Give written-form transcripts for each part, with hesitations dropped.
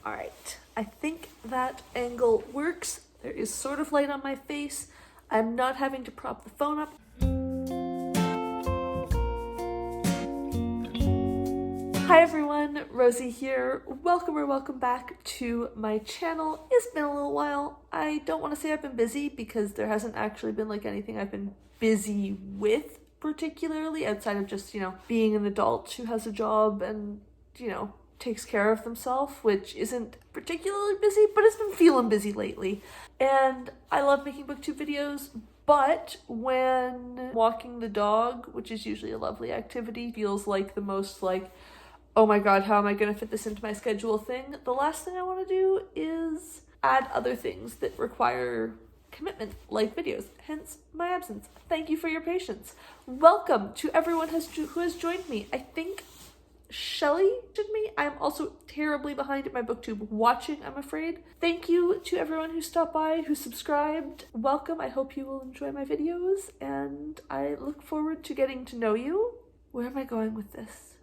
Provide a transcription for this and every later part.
All right, I think that angle works. There is sort of light on my face. I'm not having to prop the phone up. Hi everyone, Rosie here. Welcome back to my channel. It's been a little while. I don't want to say I've been busy because there hasn't actually been like anything I've been busy with particularly outside of just, being an adult who has a job and, takes care of themselves, which isn't particularly busy, but it's been feeling busy lately. And I love making booktube videos, but when walking the dog, which is usually a lovely activity, feels like the most like, oh my god, how am I going to fit this into my schedule thing, the last thing I want to do is add other things that require commitment, like videos, hence my absence. Thank you for your patience. Welcome to everyone who has joined me. I think Shelly did me. I'm also terribly behind at my booktube watching, I'm afraid. Thank you to everyone who stopped by, who subscribed. Welcome. I hope you will enjoy my videos, and I look forward to getting to know you. Where am I going with this?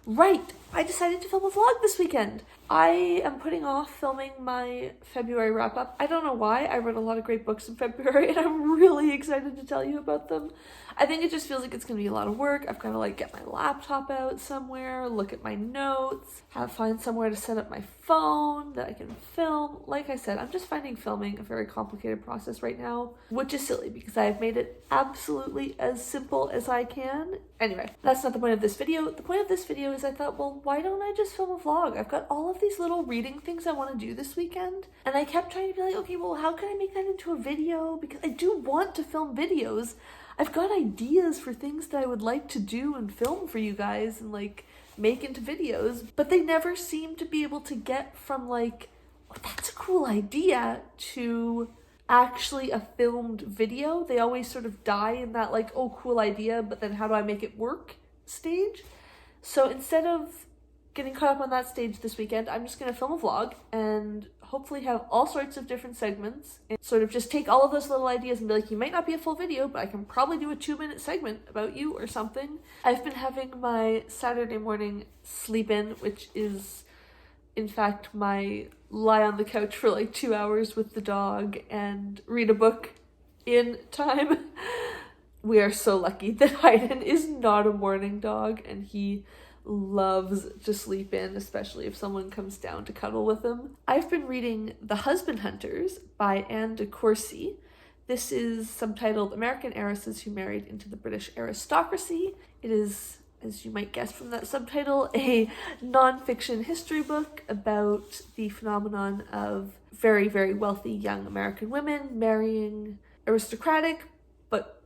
Right, I decided to film a vlog this weekend. I am putting off filming my February wrap-up. I don't know why. I read a lot of great books in February and I'm really excited to tell you about them. I think it just feels like it's going to be a lot of work. I've got to like get my laptop out somewhere, look at my notes, find somewhere to set up my phone that I can film. Like I said, I'm just finding filming a very complicated process right now, which is silly because I've made it absolutely as simple as I can. Anyway, that's not the point of this video. The point of this video is I thought, well, why don't I just film a vlog? I've got all of these little reading things I want to do this weekend. And I kept trying to be like, okay, well, how can I make that into a video? Because I do want to film videos. I've got ideas for things that I would like to do and film for you guys and like make into videos, but they never seem to be able to get from like, oh, that's a cool idea to actually a filmed video. They always sort of die in that like, oh, cool idea, but then how do I make it work stage? So instead of getting caught up on that stage this weekend, I'm just going to film a vlog and hopefully have all sorts of different segments and sort of just take all of those little ideas and be like, you might not be a full video, but I can probably do a 2-minute segment about you or something. I've been having my Saturday morning sleep in, which is in fact my lie on the couch for like 2 hours with the dog and read a book in time. We are so lucky that Hayden is not a morning dog and he loves to sleep in, especially if someone comes down to cuddle with him. I've been reading The Husband Hunters by Anne de Courcy. This is subtitled American Heiresses Who Married into the British Aristocracy. It is, as you might guess from that subtitle, a non-fiction history book about the phenomenon of very, very wealthy young American women marrying aristocratic but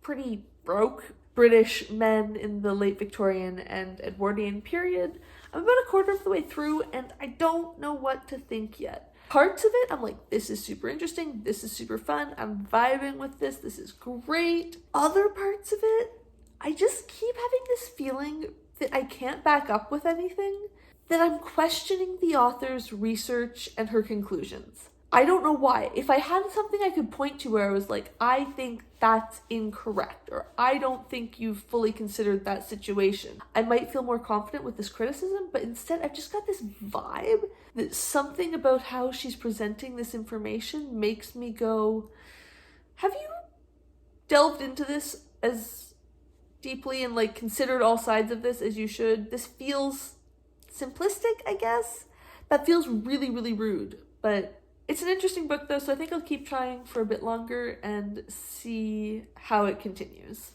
pretty broke British men in the late Victorian and Edwardian period. I'm about a quarter of the way through and I don't know what to think yet. Parts of it, I'm like, this is super interesting, this is super fun, I'm vibing with this is great. Other parts of it, I just keep having this feeling that I can't back up with anything, that I'm questioning the author's research and her conclusions. I don't know why. If I had something I could point to where I was like, I think that's incorrect, or I don't think you've fully considered that situation, I might feel more confident with this criticism, but instead I've just got this vibe that something about how she's presenting this information makes me go, have you delved into this as deeply and like considered all sides of this as you should? This feels simplistic, I guess. That feels really, really rude, but it's an interesting book though, so I think I'll keep trying for a bit longer and see how it continues.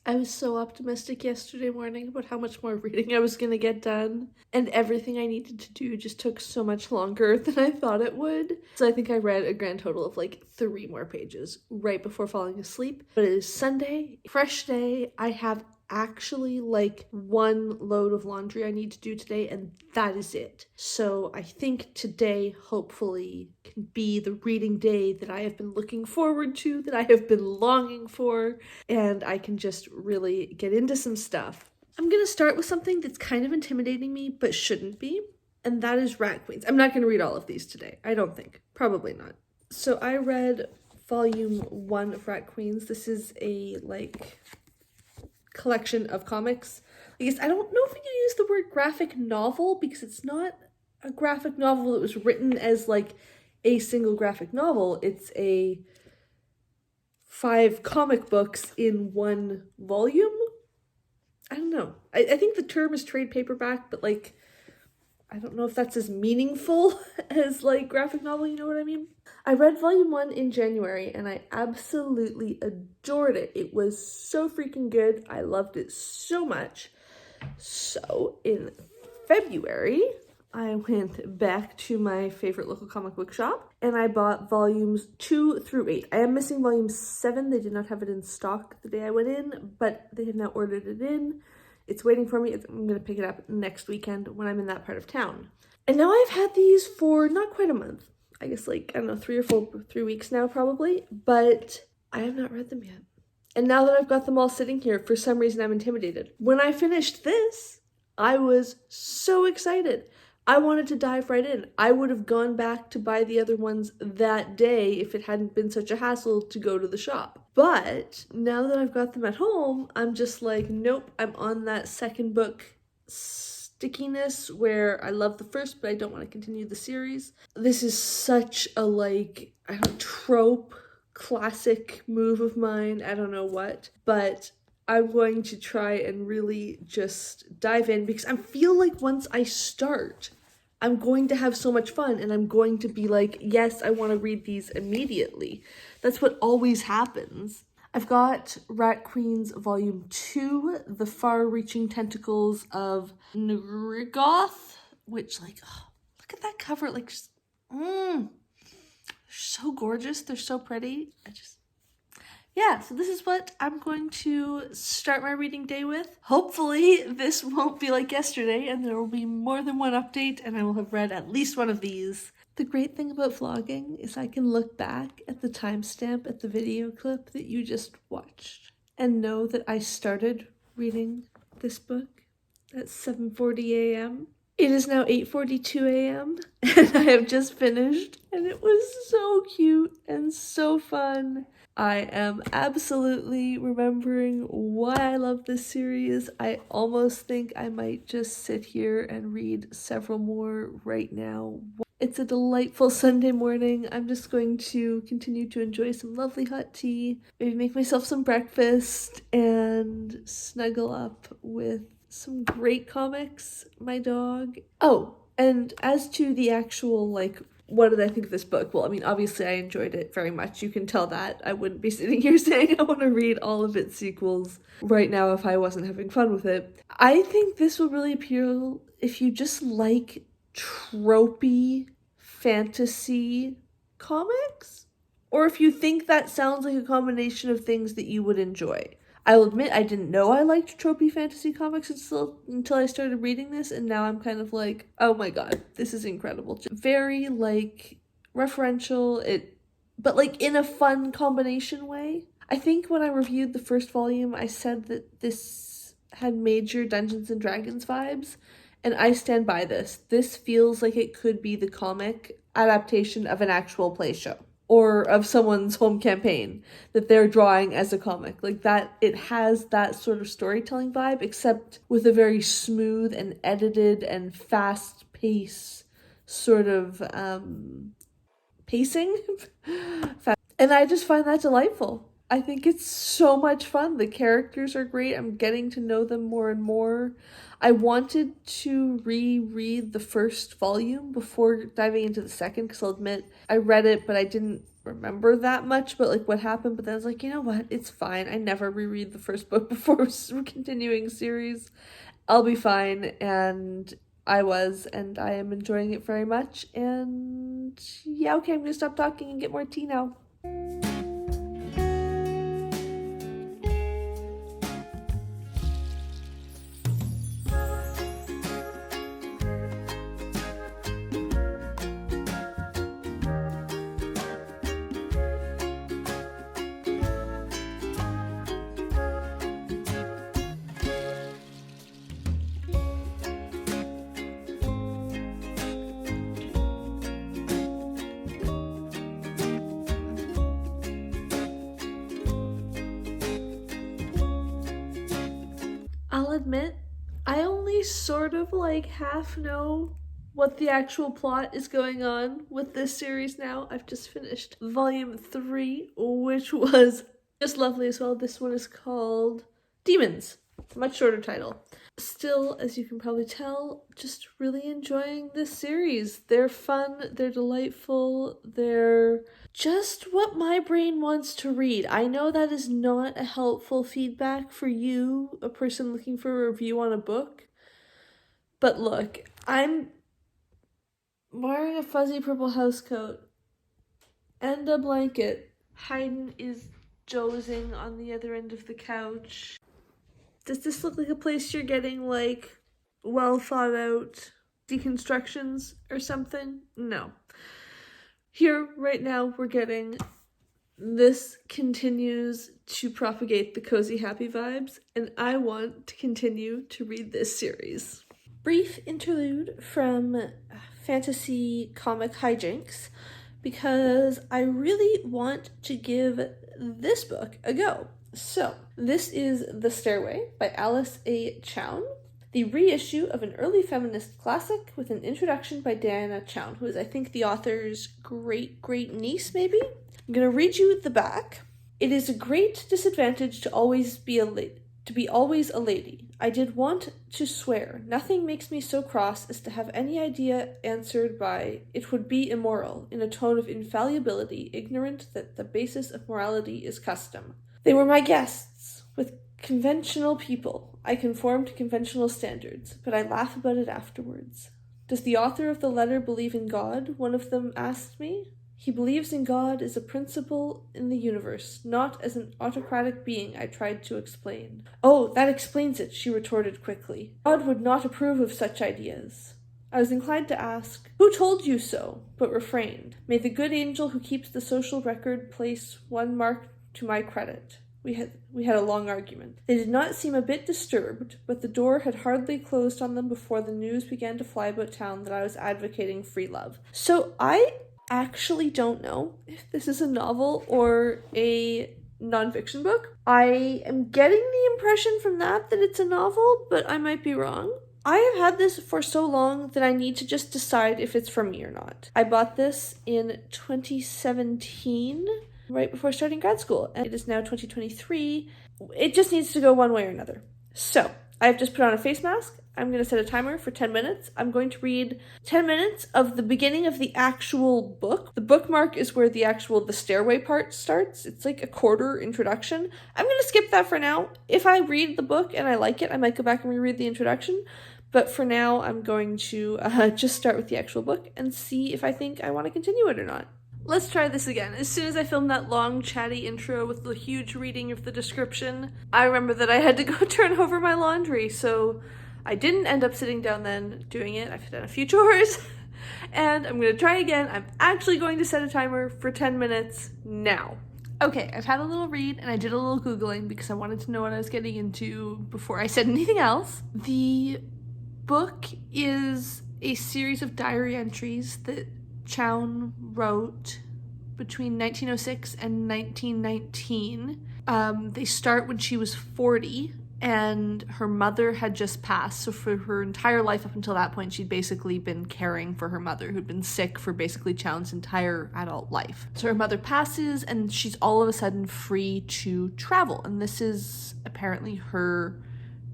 I was so optimistic yesterday morning about how much more reading I was going to get done, and everything I needed to do just took so much longer than I thought it would. So I think I read a grand total of like 3 more pages right before falling asleep. But it is Sunday, fresh day. I have actually like one load of laundry I need to do today, and that is it. So I think today hopefully can be the reading day that I have been looking forward to, that I have been longing for, and I can just really get into some stuff. I'm gonna start with something that's kind of intimidating me, but shouldn't be, and that is Rat Queens. I'm not gonna read all of these today, I don't think. Probably not. So I read volume 1 of Rat Queens. This is a, like, collection of comics. I guess I don't know if we can use the word graphic novel, because it's not a graphic novel that was written as, like, a single graphic novel. It's 5 comic books in one volume. I don't know. I think the term is trade paperback, but, like, I don't know if that's as meaningful as, like, graphic novel, you know what I mean? I read volume 1 in January, and I absolutely adored it. It was so freaking good. I loved it so much. So, in February, I went back to my favorite local comic book shop, and I bought volumes 2 through 8. I am missing volume 7. They did not have it in stock the day I went in, but they have now ordered it in. It's waiting for me. I'm going to pick it up next weekend when I'm in that part of town. And now I've had these for not quite a month. I guess, like, I don't know, 3 weeks now probably, but I have not read them yet. And now that I've got them all sitting here, for some reason I'm intimidated. When I finished this, I was so excited. I wanted to dive right in. I would have gone back to buy the other ones that day if it hadn't been such a hassle to go to the shop. But now that I've got them at home, I'm just like, nope, I'm on that second book stickiness where I love the first, but I don't want to continue the series. This is such a, like, I don't know, trope, classic move of mine. I don't know what, but I'm going to try and really just dive in, because I feel like once I start, I'm going to have so much fun, and I'm going to be like, yes, I want to read these immediately. That's what always happens. I've got Rat Queens Volume 2, The Far-Reaching Tentacles of Ngrigoth, which, like, oh, look at that cover, like, just, they're so gorgeous, they're so pretty. Yeah, so this is what I'm going to start my reading day with. Hopefully this won't be like yesterday and there will be more than one update and I will have read at least one of these. The great thing about vlogging is I can look back at the timestamp at the video clip that you just watched and know that I started reading this book at 7:40 a.m. It is now 8:42 a.m. and I have just finished, and it was so cute and so fun. I am absolutely remembering why I love this series. I almost think I might just sit here and read several more right now. It's a delightful Sunday morning. I'm just going to continue to enjoy some lovely hot tea, maybe make myself some breakfast, and snuggle up with some great comics, my dog. Oh, and as to the actual, like, what did I think of this book? Well, I mean, obviously I enjoyed it very much. You can tell that. I wouldn't be sitting here saying I want to read all of its sequels right now if I wasn't having fun with it. I think this will really appeal if you just like tropey fantasy comics, or if you think that sounds like a combination of things that you would enjoy. I'll admit I didn't know I liked tropey fantasy comics until I started reading this, and now I'm kind of like, oh my god, this is incredible. Very, like, referential, but, like, in a fun combination way. I think when I reviewed the first volume, I said that this had major Dungeons & Dragons vibes, and I stand by this. This feels like it could be the comic adaptation of an actual play show, or of someone's home campaign that they're drawing as a comic. Like that, it has that sort of storytelling vibe, except with a very smooth and edited and fast pace sort of pacing. And I just find that delightful. I think it's so much fun. The characters are great. I'm getting to know them more and more. I wanted to reread the first volume before diving into the second, because I'll admit I read it, but I didn't remember that much about, like, what happened. But then I was like, you know what? It's fine. I never reread the first book before continuing series. I'll be fine. And I was, and I am enjoying it very much. And yeah, okay, I'm going to stop talking and get more tea now. I'll admit, I only sort of like half know what the actual plot is going on with this series now. I've just finished volume 3, which was just lovely as well. This one is called Demons. Much shorter title. Still, as you can probably tell, just really enjoying this series. They're fun, they're delightful, they're just what my brain wants to read. I know that is not a helpful feedback for you, a person looking for a review on a book. But look, I'm wearing a fuzzy purple housecoat and a blanket. Hayden is dozing on the other end of the couch. Does this look like a place you're getting, like, well thought out deconstructions or something? No. Here, right now, we're getting this continues to propagate the cozy happy vibes, and I want to continue to read this series. Brief interlude from fantasy comic hijinks, because I really want to give this book a go. So, this is The Stairway by Alice A. Chown, the reissue of an early feminist classic with an introduction by Diana Chown, who is, I think, the author's great-great-niece, maybe? I'm going to read you the back. It is a great disadvantage to always be a lady. I did want to swear. Nothing makes me so cross as to have any idea answered by, "It would be immoral," in a tone of infallibility, ignorant that the basis of morality is custom. They were my guests, with conventional people. I conform to conventional standards, but I laugh about it afterwards. Does the author of the letter believe in God? One of them asked me. He believes in God as a principle in the universe, not as an autocratic being, I tried to explain. Oh, that explains it, she retorted quickly. God would not approve of such ideas. I was inclined to ask, who told you so, but refrained. May the good angel who keeps the social record place one mark to my credit. We had a long argument. They did not seem a bit disturbed, but the door had hardly closed on them before the news began to fly about town that I was advocating free love. So I actually don't know if this is a novel or a nonfiction book. I am getting the impression from that it's a novel, but I might be wrong. I have had this for so long that I need to just decide if it's for me or not. I bought this in 2017, right before starting grad school, and it is now 2023. It just needs to go one way or another. So, I've just put on a face mask. I'm going to set a timer for 10 minutes. I'm going to read 10 minutes of the beginning of the actual book. The bookmark is where the stairway part starts. It's like a quarter introduction. I'm going to skip that for now. If I read the book and I like it, I might go back and reread the introduction. But for now, I'm going to just start with the actual book and see if I think I want to continue it or not. Let's try this again. As soon as I filmed that long, chatty intro with the huge reading of the description, I remember that I had to go turn over my laundry, so I didn't end up sitting down then doing it. I've done a few chores, and I'm going to try again. I'm actually going to set a timer for 10 minutes now. Okay, I've had a little read, and I did a little Googling because I wanted to know what I was getting into before I said anything else. The book is a series of diary entries that Chown wrote between 1906 and 1919. They start when she was 40 and her mother had just passed. So for her entire life up until that point, she'd basically been caring for her mother, who'd been sick for basically Chown's entire adult life. So her mother passes and she's all of a sudden free to travel. And this is apparently her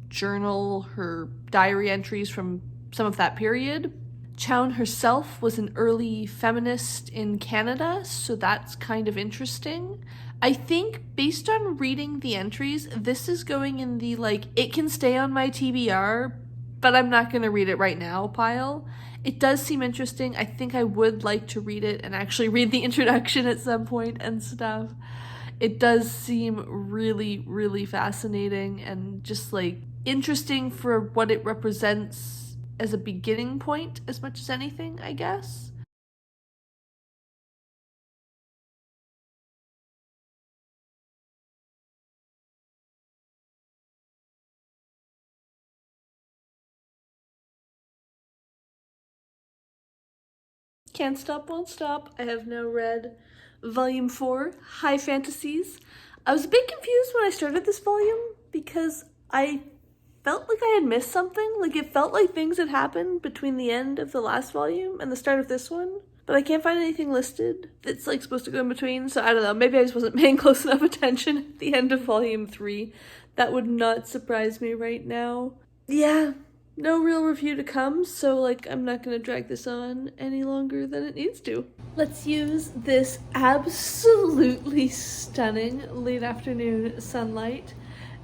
journal, her diary entries from some of that period. Chown herself was an early feminist in Canada, so that's kind of interesting. I think, based on reading the entries, this is going in the, it can stay on my TBR, but I'm not going to read it right now pile. It does seem interesting. I think I would like to read it and actually read the introduction at some point and stuff. It does seem really, really fascinating and just, interesting for what it represents as a beginning point as much as anything, I guess. Can't Stop, Won't Stop. I have now read Volume 4, High Fantasies. I was a bit confused when I started this volume because I felt like I had missed something. Like, it felt like things had happened between the end of the last volume and the start of this one. But I can't find anything listed that's, like, supposed to go in between. So I don't know. Maybe I just wasn't paying close enough attention at the end of volume 3. That would not surprise me right now. Yeah, no real review to come. So, like, I'm not going to drag this on any longer than it needs to. Let's use this absolutely stunning late afternoon sunlight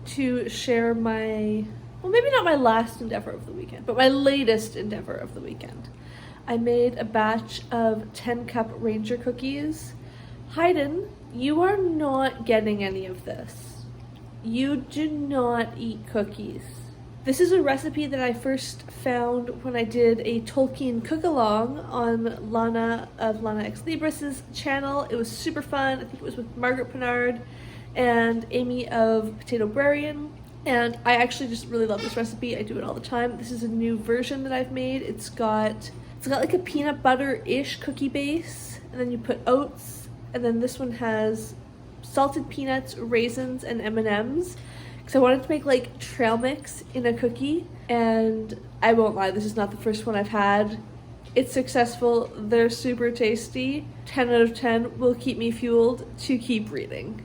to share my, well, maybe not my last endeavor of the weekend, but my latest endeavor of the weekend. I made a batch of 10-cup Ranger cookies. Hayden, you are not getting any of this. You do not eat cookies. This is a recipe that I first found when I did a Tolkien cook-along on Lana of Lana Ex Libris's channel. It was super fun. I think it was with Margaret Pinard and Amy of Potato Brarian. And I actually just really love this recipe. I do it all the time. This is a new version that I've made. It's got like a peanut butter-ish cookie base, and then you put oats, and then this one has salted peanuts, raisins, and M&Ms. Because I wanted to make like trail mix in a cookie, and I won't lie, this is not the first one I've had. It's successful, they're super tasty. 10 out of 10 will keep me fueled to keep reading.